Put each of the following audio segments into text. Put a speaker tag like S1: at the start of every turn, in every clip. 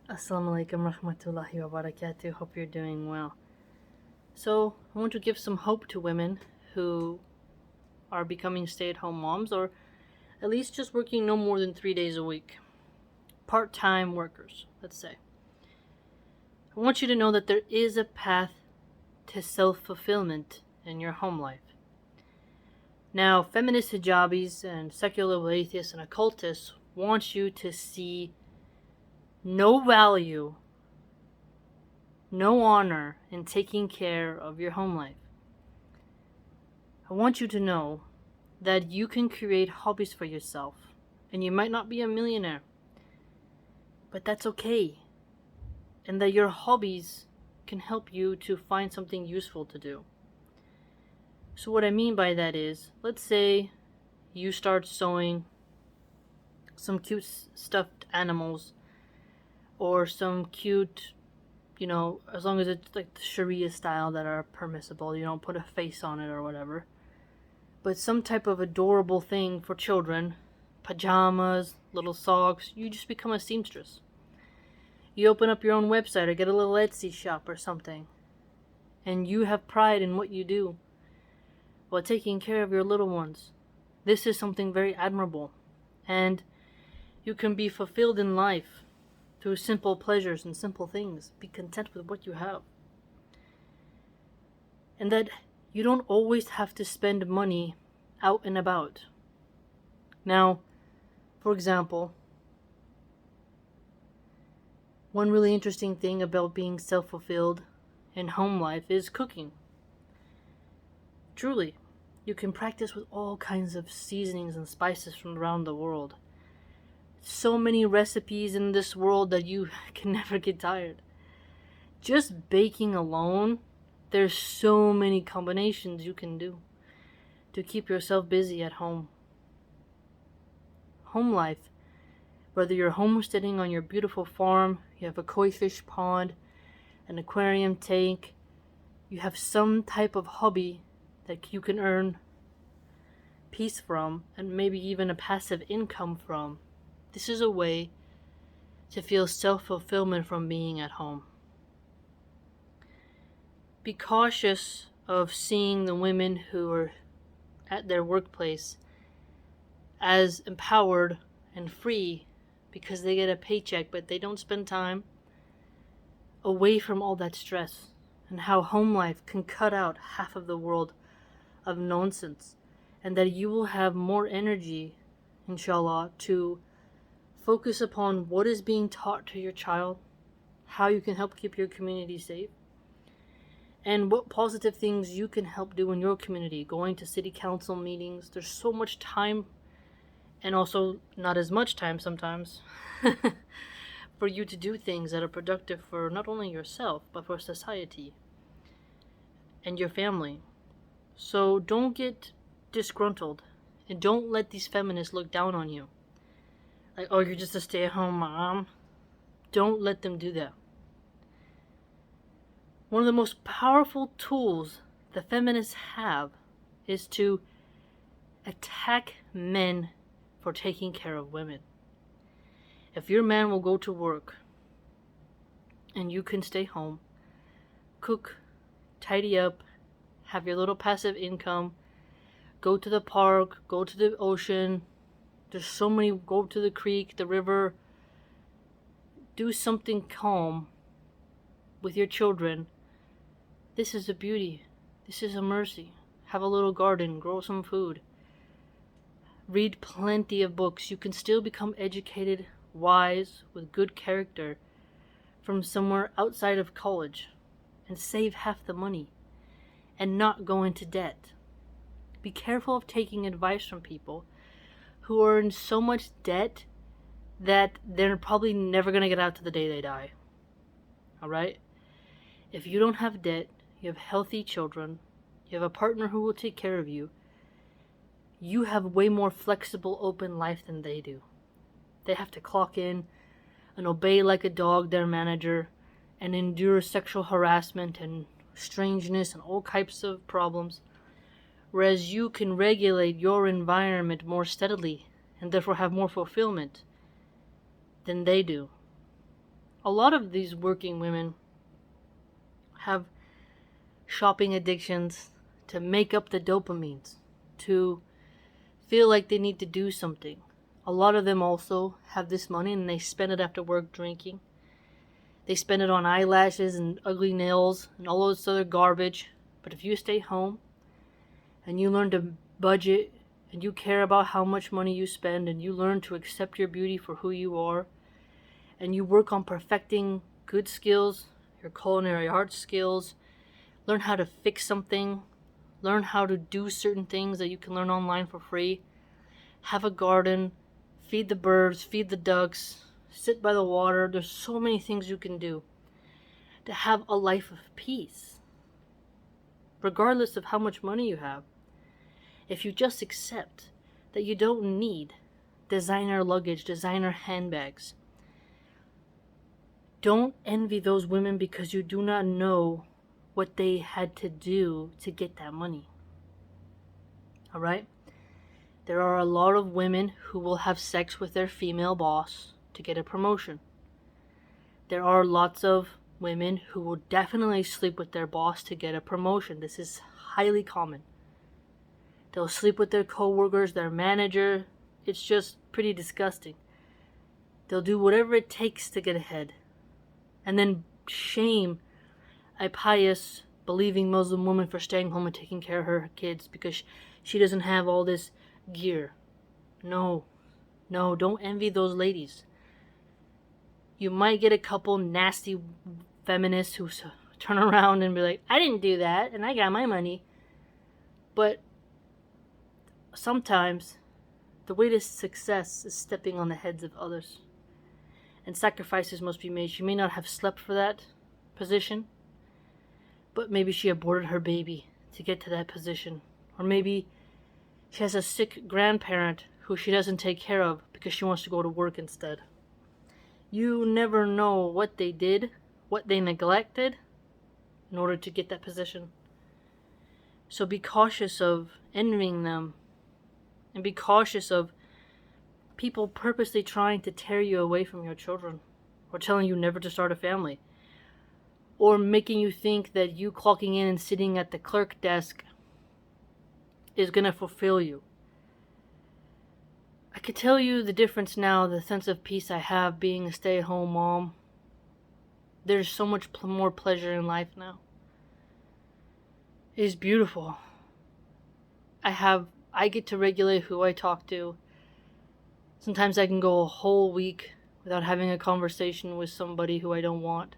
S1: Assalamu alaikum rahmatullahi wa barakatuh. Hope you're doing well. So, I want to give some hope to women who are becoming stay-at-home moms, or at least just working no more than 3 days a week. Part-time workers, let's say. I want you to know that there is a path to self-fulfillment in your home life. Now, feminist hijabis and secular atheists and occultists want you to see no value, no honor in taking care of your home life. I want you to know that you can create hobbies for yourself, and you might not be a millionaire, but that's okay, and that your hobbies can help you to find something useful to do. So what I mean by that is, let's say you start sewing some cute stuffed animals, or some cute, as long as it's like the Sharia style that are permissible, you don't put a face on it or whatever. But some type of adorable thing for children, pajamas, little socks, you just become a seamstress. You open up your own website or get a little Etsy shop or something, and you have pride in what you do while taking care of your little ones. This is something very admirable, and you can be fulfilled in life through simple pleasures and simple things. Be content with what you have. And that you don't always have to spend money out and about. Now, for example, one really interesting thing about being self-fulfilled in home life is cooking. Truly, you can practice with all kinds of seasonings and spices from around the world. So many recipes in this world that you can never get tired. Just baking alone, there's so many combinations you can do to keep yourself busy at home. Home life, whether you're homesteading on your beautiful farm, you have a koi fish pond, an aquarium tank, you have some type of hobby that you can earn peace from, and maybe even a passive income from. This is a way to feel self-fulfillment from being at home. Be cautious of seeing the women who are at their workplace as empowered and free because they get a paycheck, but they don't spend time away from all that stress, and how home life can cut out half of the world of nonsense, and that you will have more energy, inshallah, to focus upon what is being taught to your child, how you can help keep your community safe, and what positive things you can help do in your community, going to city council meetings. There's so much time, and also not as much time sometimes, for you to do things that are productive for not only yourself, but for society and your family. So don't get disgruntled, and don't let these feminists look down on you. Like, oh, you're just a stay-at-home mom. Don't let them do that. One of the most powerful tools the feminists have is to attack men for taking care of women. If your man will go to work and you can stay home, cook, tidy up, have your little passive income, go to the park, go to the ocean, there's so many, go to the creek, the river, do something calm with your children. This is a beauty. This is a mercy. Have a little garden, grow some food. Read plenty of books. You can still become educated, wise, with good character from somewhere outside of college, and save half the money and not go into debt. Be careful of taking advice from people who are in so much debt that they're probably never going to get out to the day they die. Alright? If you don't have debt, you have healthy children, you have a partner who will take care of you, you have way more flexible, open life than they do. They have to clock in and obey like a dog their manager, and endure sexual harassment and strangeness and all types of problems. Whereas you can regulate your environment more steadily and therefore have more fulfillment than they do. a lot of these working women have shopping addictions to make up the dopamines, to feel like they need to do something. A lot of them also have this money and they spend it after work drinking. They spend it on eyelashes and ugly nails and all those other garbage. But if you stay home and you learn to budget and you care about how much money you spend and you learn to accept your beauty for who you are and you work on perfecting good skills, your culinary arts skills, learn how to fix something, learn how to do certain things that you can learn online for free, have a garden, feed the birds, feed the ducks, sit by the water. There's so many things you can do to have a life of peace, regardless of how much money you have. If you just accept that you don't need designer luggage, designer handbags, don't envy those women because you do not know what they had to do to get that money. All right? There are a lot of women who will have sex with their female boss to get a promotion. There are lots of women who will definitely sleep with their boss to get a promotion. This is highly common. They'll sleep with their coworkers, their manager. It's just pretty disgusting. They'll do whatever it takes to get ahead. And then shame a pious, believing Muslim woman for staying home and taking care of her kids because she doesn't have all this gear. No, don't envy those ladies. You might get a couple nasty feminists who turn around and be like, I didn't do that and I got my money. But sometimes the way to success is stepping on the heads of others. And sacrifices must be made. She may not have slept for that position, but maybe she aborted her baby to get to that position. Or maybe she has a sick grandparent who she doesn't take care of because she wants to go to work instead. You never know what they did, what they neglected in order to get that position. So be cautious of envying them and be cautious of people purposely trying to tear you away from your children or telling you never to start a family or making you think that you clocking in and sitting at the clerk desk is going to fulfill you. I could tell you the difference now, the sense of peace I have being a stay-at-home mom. There's so much more pleasure in life now. It is beautiful. I get to regulate who I talk to. Sometimes I can go a whole week without having a conversation with somebody who I don't want.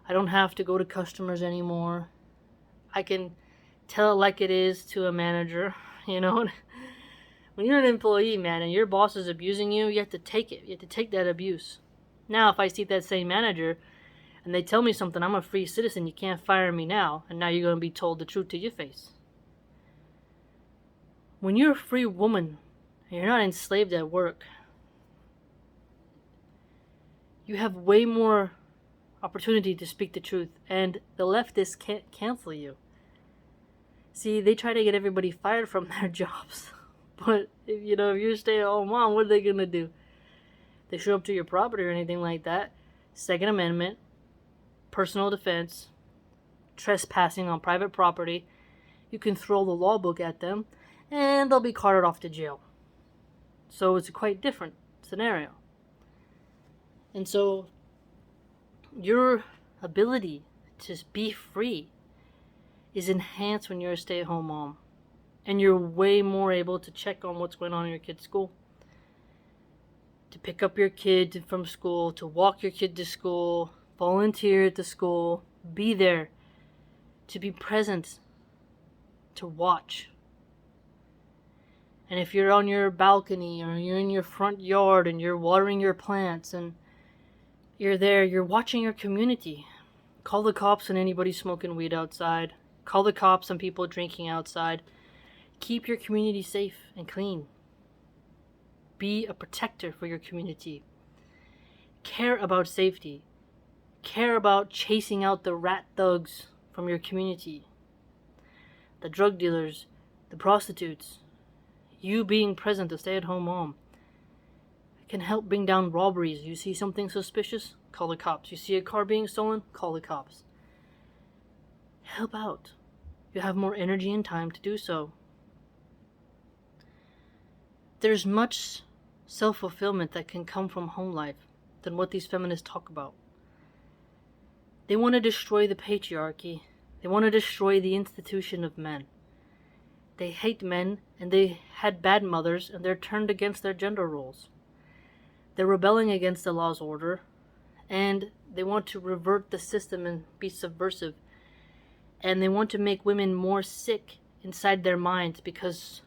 S1: I don't have to go to customers anymore. I can tell it like it is to a manager, you know. When you're an employee, man, and your boss is abusing you, you have to take it. You have to take that abuse. Now, if I see that same manager and they tell me something, I'm a free citizen, you can't fire me now, and now you're going to be told the truth to your face. When you're a free woman, you're not enslaved at work, you have way more opportunity to speak the truth, and the leftists can't cancel you. See, they try to get everybody fired from their jobs, but if you're a stay-at-home mom, what are they gonna do? They show up to your property or anything like that, Second Amendment, personal defense, trespassing on private property, you can throw the law book at them, and they'll be carted off to jail. So it's a quite different scenario. And so your ability to be free is enhanced when you're a stay-at-home mom. And you're way more able to check on what's going on in your kid's school. To pick up your kid from school, to walk your kid to school, volunteer at the school, be there, to be present, to watch. And if you're on your balcony or you're in your front yard and you're watering your plants and you're there, you're watching your community. Call the cops on anybody smoking weed outside. Call the cops on people drinking outside. Keep your community safe and clean. Be a protector for your community. Care about safety. Care about chasing out the rat thugs from your community. The drug dealers, the prostitutes. You being present, a stay-at-home mom. can help bring down robberies. You see something suspicious? Call the cops. You see a car being stolen? Call the cops. Help out. You have more energy and time to do so. There's much self-fulfillment that can come from home life than what these feminists talk about. They want to destroy the patriarchy. They want to destroy the institution of men. They hate men, and they had bad mothers, and they're turned against their gender roles. They're rebelling against the law's order, and they want to revert the system and be subversive. And they want to make women more sick inside their minds, because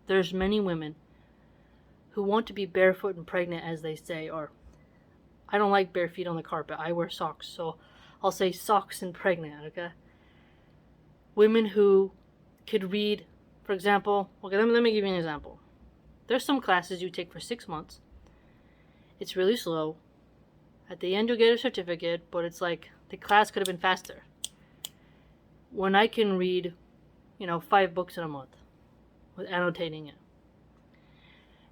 S1: there's many women who want to be barefoot and pregnant, as they say, or I don't like bare feet on the carpet. I wear socks, so I'll say socks and pregnant, okay? Women who could read, for example, okay, let me give you an example. There's some classes you take for 6 months. It's really slow. At the end, you'll get a certificate, but it's like the class could have been faster. When I can read, 5 books in a month with annotating it.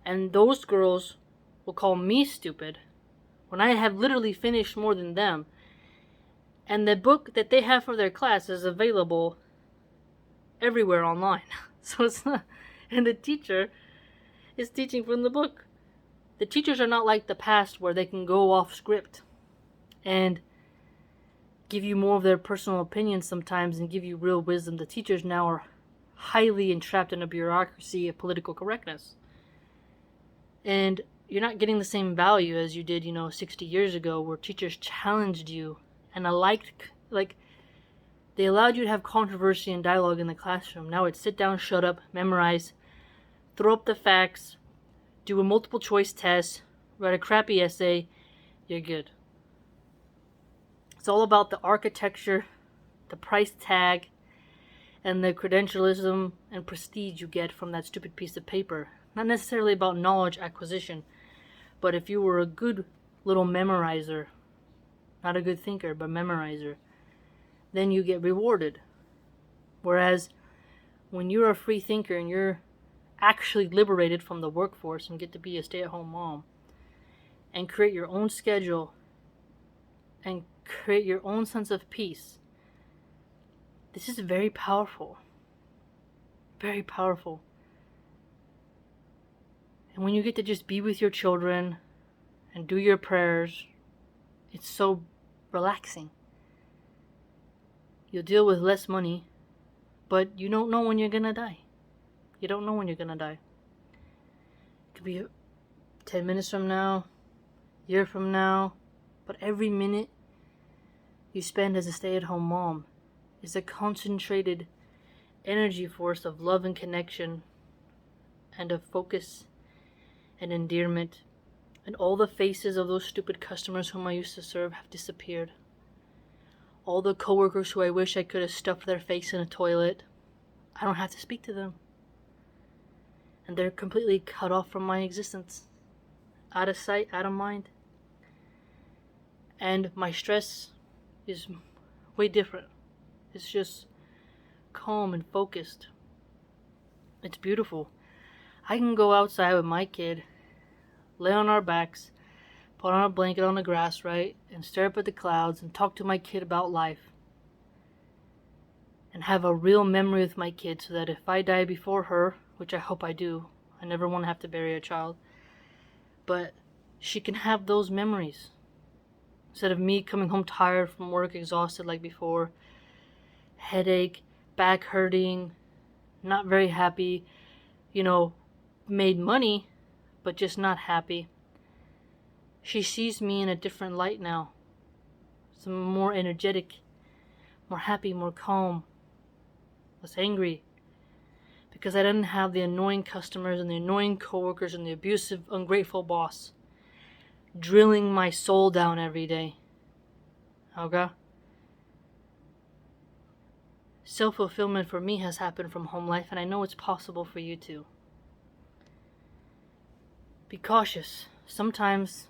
S1: And those girls will call me stupid when I have literally finished more than them. And the book that they have for their class is available everywhere online. So it's not, and the teacher is teaching from the book. The teachers are not like the past where they can go off script and give you more of their personal opinions sometimes and give you real wisdom. The teachers now are highly entrapped in a bureaucracy of political correctness. And you're not getting the same value as you did, 60 years ago, where teachers challenged you and they allowed you to have controversy and dialogue in the classroom. Now it's sit down, shut up, memorize, throw up the facts, do a multiple choice test, write a crappy essay, you're good. It's all about the architecture, the price tag, and the credentialism and prestige you get from that stupid piece of paper. Not necessarily about knowledge acquisition, but if you were a good little memorizer, not a good thinker, but memorizer, then you get rewarded. Whereas when you're a free thinker and you're actually liberated from the workforce and get to be a stay-at-home mom and create your own schedule and create your own sense of peace, this is very powerful. Very powerful. And when you get to just be with your children and do your prayers, it's so relaxing. You'll deal with less money, but you don't know when you're gonna die. You don't know when you're gonna die. It could be 10 minutes from now, a year from now, but every minute you spend as a stay-at-home mom is a concentrated energy force of love and connection and of focus and endearment. And all the faces of those stupid customers whom I used to serve have disappeared. All the coworkers who I wish I could have stuffed their face in a toilet, I don't have to speak to them. And they're completely cut off from my existence. Out of sight, out of mind. And my stress is way different. It's just calm and focused. It's beautiful. I can go outside with my kid, lay on our backs, put on a blanket on the grass, right, and stare up at the clouds and talk to my kid about life. And have a real memory with my kid so that if I die before her, which I hope I do, I never want to have to bury a child, but she can have those memories. Instead of me coming home tired from work, exhausted like before, headache, back hurting, not very happy, made money, but just not happy. She sees me in a different light now. Some more energetic, more happy, more calm, less angry. Because I didn't have the annoying customers and the annoying coworkers and the abusive, ungrateful boss drilling my soul down every day. Okay? Self-fulfillment for me has happened from home life, and I know it's possible for you too. Be cautious. Sometimes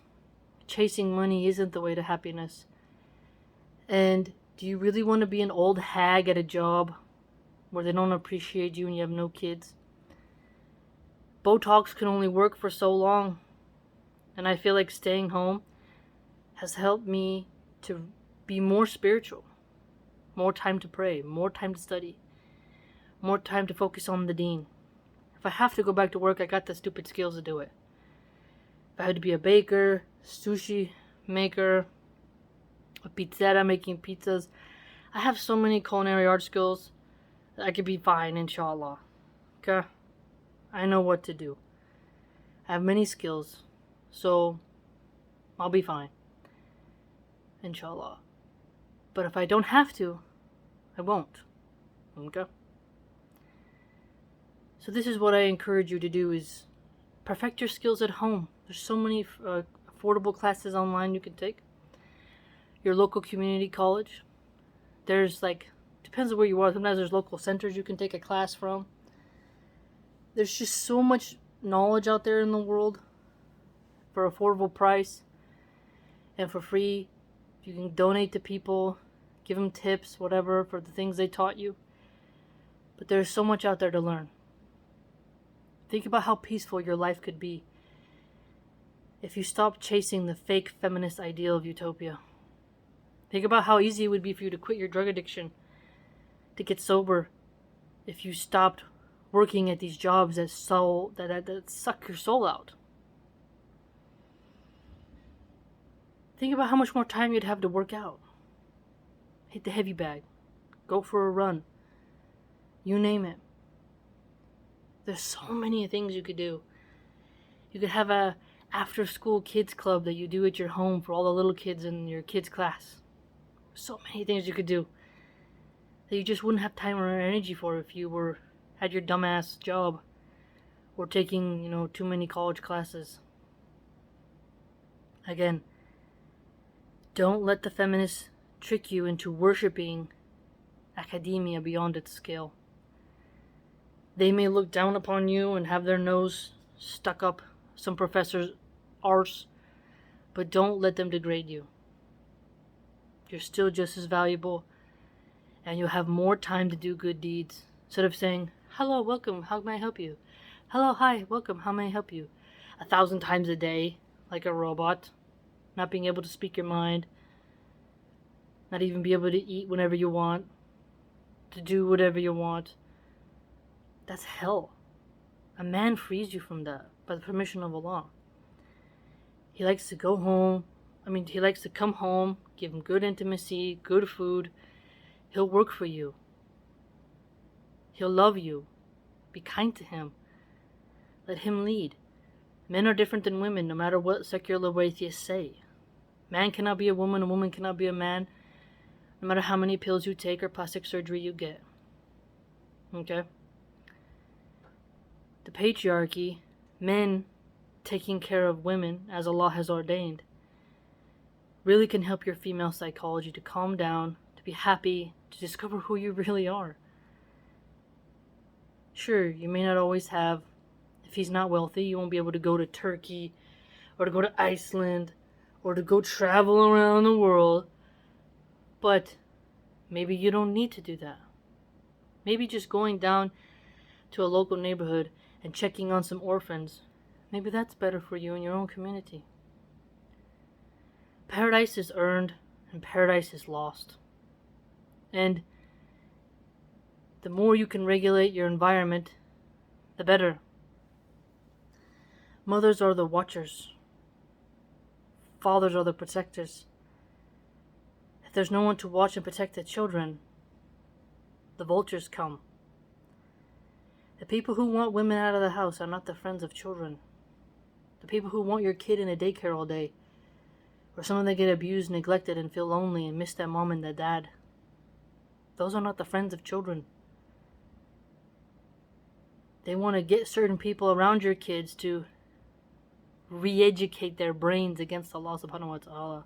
S1: chasing money isn't the way to happiness. And do you really want to be an old hag at a job where they don't appreciate you and you have no kids? Botox can only work for so long. And I feel like staying home has helped me to be more spiritual, more time to pray, more time to study, more time to focus on the deen. If I have to go back to work, I got the stupid skills to do it. If I had to be a baker, sushi maker, a pizzera making pizzas, I have so many culinary art skills that I could be fine, inshallah. Okay? I know what to do. I have many skills, so I'll be fine, inshallah. But if I don't have to, I won't. Okay? So this is what I encourage you to do, is perfect your skills at home. There's so many affordable classes online you can take. Your local community college. There's depends on where you are. Sometimes there's local centers you can take a class from. There's just so much knowledge out there in the world for an affordable price and for free. You can donate to people, give them tips, whatever, for the things they taught you. But there's so much out there to learn. Think about how peaceful your life could be if you stopped chasing the fake feminist ideal of utopia. Think about how easy it would be for you to quit your drug addiction, to get sober, if you stopped working at these jobs that suck your soul out. Think about how much more time you'd have to work out. Hit the heavy bag. Go for a run. You name it. There's so many things you could do. You could have a after-school kids club that you do at your home for all the little kids in your kids' class. So many things you could do that you just wouldn't have time or energy for if you had your dumbass job or taking, too many college classes. Again, don't let the feminists trick you into worshiping academia beyond its scale. They may look down upon you and have their nose stuck up some professor's arse, but don't let them degrade you. You're still just as valuable, and you'll have more time to do good deeds. Instead of saying, hello, welcome, how may I help you? Hello, hi, welcome, how may I help you? 1,000 times a day, like a robot, not being able to speak your mind, not even be able to eat whenever you want, to do whatever you want. That's hell. A man frees you from that by the permission of Allah. He likes to he likes to come home, give him good intimacy, good food. He'll work for you. He'll love you. Be kind to him. Let him lead. Men are different than women, no matter what secular atheists say. Man cannot be a woman cannot be a man, no matter how many pills you take or plastic surgery you get. Okay? The patriarchy, men taking care of women as Allah has ordained, really can help your female psychology to calm down, to be happy, to discover who you really are. Sure, you may not always have, if he's not wealthy, you won't be able to go to Turkey, or to go to Iceland, or to go travel around the world, but maybe you don't need to do that. Maybe just going down to a local neighborhood and checking on some orphans, maybe that's better for you in your own community. Paradise is earned and paradise is lost. And the more you can regulate your environment, the better. Mothers are the watchers. Fathers are the protectors. If there's no one to watch and protect the children, the vultures come. The people who want women out of the house are not the friends of children. The people who want your kid in a daycare all day, or some of them get abused, neglected, and feel lonely and miss their mom and their dad, those are not the friends of children. They want to get certain people around your kids to re-educate their brains against Allah subhanahu wa ta'ala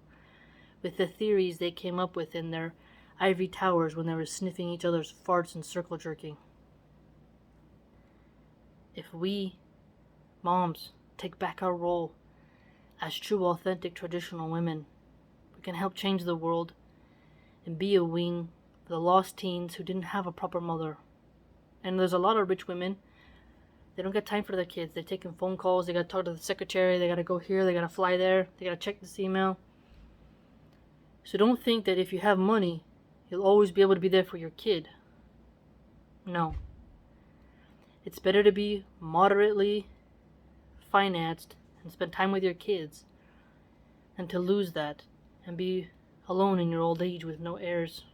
S1: with the theories they came up with in their ivory towers when they were sniffing each other's farts and circle jerking. If we, moms, take back our role as true, authentic, traditional women, we can help change the world and be a wing for the lost teens who didn't have a proper mother. And there's a lot of rich women They don't get time for their kids. They're taking phone calls. They gotta talk to the secretary. They gotta go here. They gotta fly there. They gotta check this email. So don't think that if you have money, you'll always be able to be there for your kid. No. It's better to be moderately financed and spend time with your kids than to lose that and be alone in your old age with no heirs,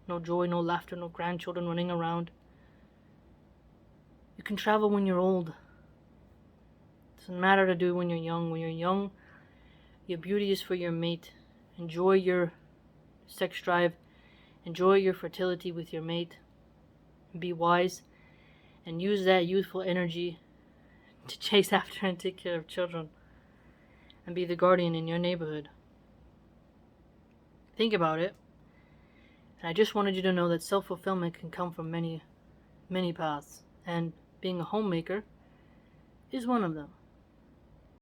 S1: no joy, no laughter, no grandchildren running around. You can travel when you're old. It doesn't matter to do it when you're young. When you're young, your beauty is for your mate. Enjoy your sex drive. Enjoy your fertility with your mate. Be wise and use that youthful energy to chase after and take care of children and be the guardian in your neighborhood. Think about it. And I just wanted you to know that self-fulfillment can come from many, many paths. And being a homemaker is one of them.